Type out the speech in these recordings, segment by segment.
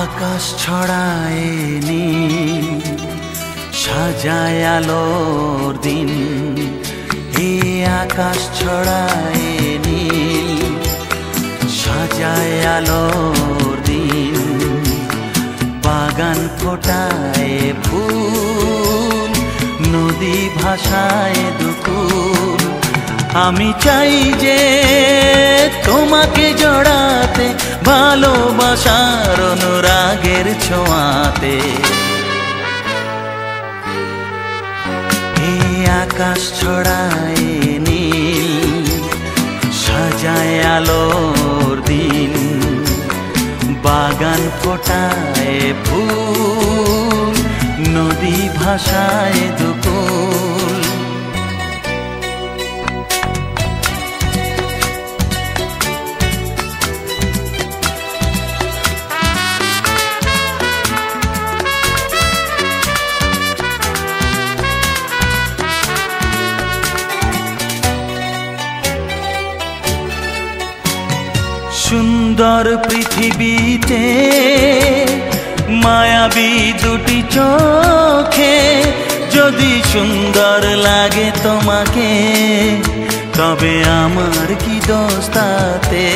আকাশ ছড়ায় নীল, সাজায় আলোর দিন। এই আকাশ ছড়ায় নীল, সাজায় আলোর দিন। বাগান ফোটায় ফুল, নদী ভাসায় দুকুল। আমি চাই যে তোমাকে জড়াতে, ভালোবাসার অনুরাগের ছোঁয়াতে। এই আকাশ ছড়ায় নীল, সাজায় আলোর দিন। বাগান ফোটায় ফুল, নদী ভাসায় দুকুল। সুন্দর পৃথিবীতে মায়াবী দুটি চোখে, যদি সুন্দর লাগে তোমাকে, তবে আমার কি দোষ তাতে?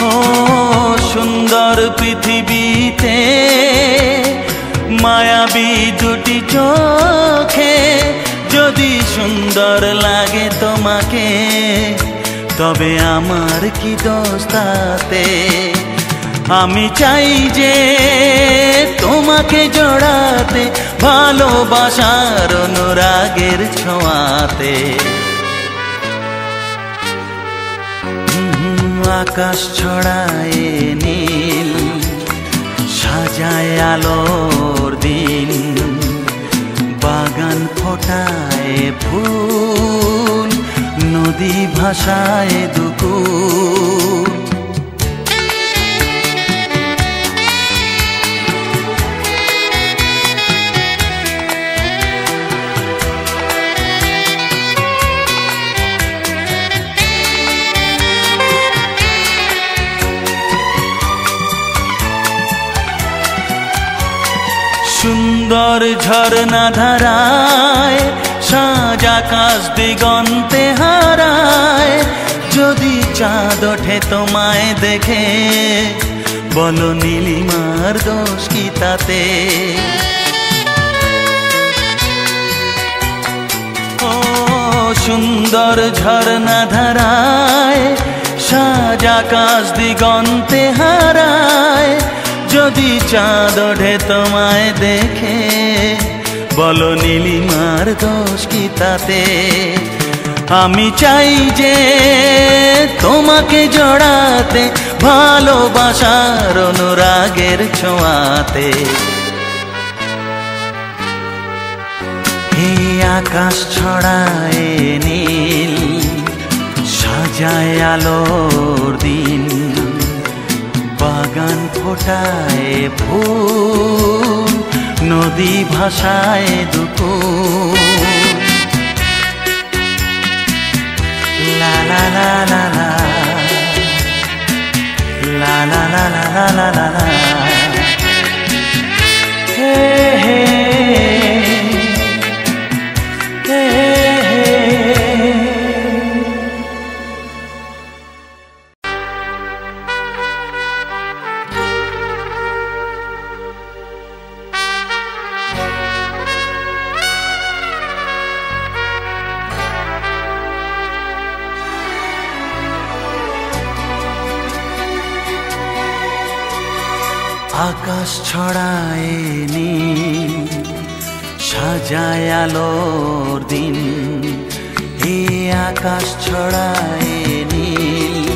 ও সুন্দর পৃথিবীতে মায়াবী দুটি চোখে, যদি সুন্দর লাগে তোমাকে, তবে আমার কি দোষ তাতে? আমি চাই যে তোমাকে জড়াতে, ভালোবাসার অনুরাগের ছোঁয়াতে। আকাশ ছড়ায় নীল, সাজায় আলোর দিন। বাগান ফোটায় ফুল, নদী ভাসায় দুকুল। সুন্দর ঝরনা ধারায়, সাজ আকাশ দিগন্তে হারায়। যদি চাঁদ ওঠে তোমায় দেখে, বলো নীলিমার দোষ কি তাতে? ও সুন্দর ঝরনা ধারায়, সাজ আকাশ দিগন্তে হারায়। যদি চাঁদ ওঠে তোমায় দেখে, বলো নীলিমার দোষ কি তাতে? আমি চাই যে তোমাকে জড়াতে, ভালোবাসার অনুরাগের ছোঁয়াতে। এই আকাশ ছড়ায় নীল, সাজায় আলোর দিন। বাগান ফোটায় ফুল, নদী ভাসায় দুকুল। লা লা লা লা লা, লা লা লা লা লা লা লা। হে হে হে হে। আকাশ ছড়ায় নীল, সাজায় আলোর দিন। এই আকাশ ছড়ায় নীল,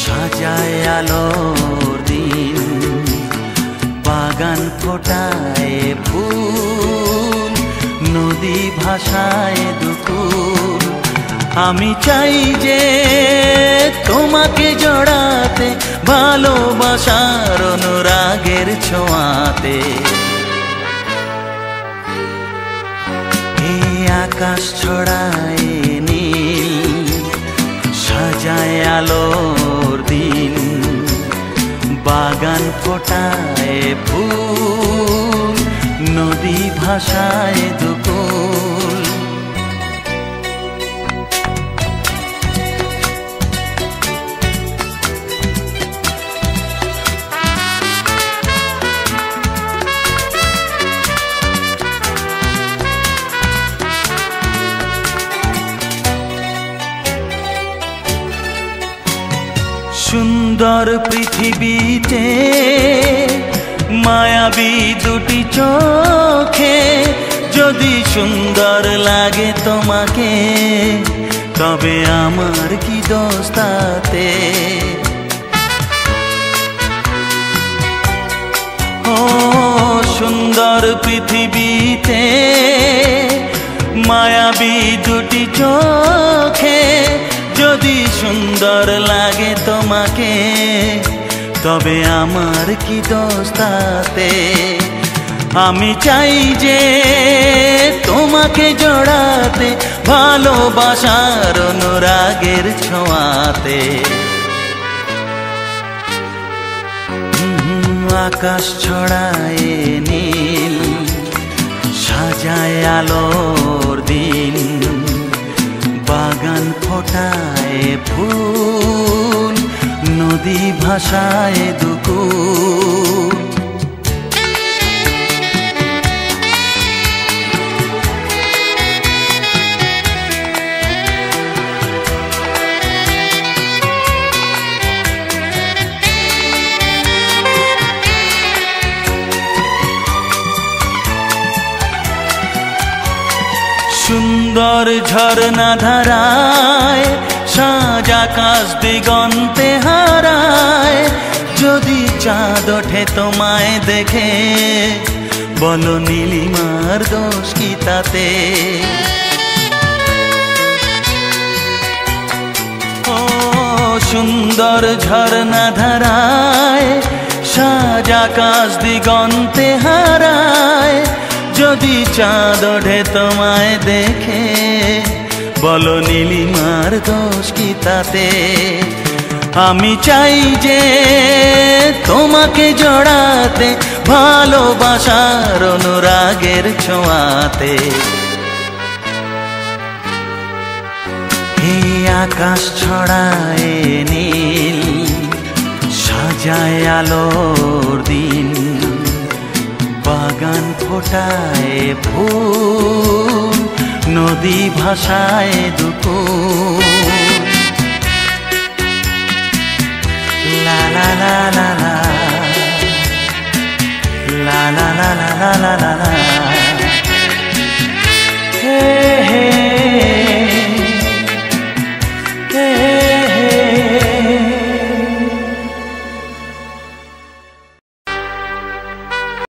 সাজায় আলোর দিন। বাগান ফোটায় ফুল, নদী ভাসায় দুকুল। আমি চাই যে তোমাকে জড়াতে, ভালোবাসার অনুরাগের ছোঁয়াতে। এই আকাশ ছড়ায় নীল, সাজায় আলো বাগান ফোটায় ফুল, নদী ভাসায় দুকুল। সুন্দর পৃথিবীতে মায়াবী দুটি চোখে, যদি সুন্দর লাগে তোমাকে তবে আমার কি দোষ তাতে? ও সুন্দর পৃথিবীতে মায়াবী দুটি চোখে, যদি সুন্দর লাগে তোমাকে তবে আমার কি দোষ তাতে? আমি চাই যে তোমাকে জড়াতে, ভালোবাসার অনুরাগের ছোঁয়াতে। আকাশ ছড়ায় নীল, সাজায় আলোর দিন, বাগান ফোটায় ফুল, নদী ভাসায় দুকুল। সুন্দর ঝরনা ধারায় সাজ আকাশ দিগন্তে হারায়, যদি চাঁদ ওঠে তোমায় দেখে বলো নীলিমার দোষ কি তাতে? ও সুন্দর ঝরনা ধারায় সাজ আকাশ দিগন্তে হারায়, যদি চাঁদ ওঠে তোমায় দেখে বলো নীলিমার দোষ কি তাতে? আমি চাই যে তোমাকে জড়াতে, ভালোবাসার অনুরাগের ছোঁয়াতে। এই আকাশ ছড়ায় নীল, সাজায় আলোর দিন, বাগান ফোটায় ফুল, নদী ভাসায় দুকুল। লা লা লা লা লা লা লা লা লা লা লা লা।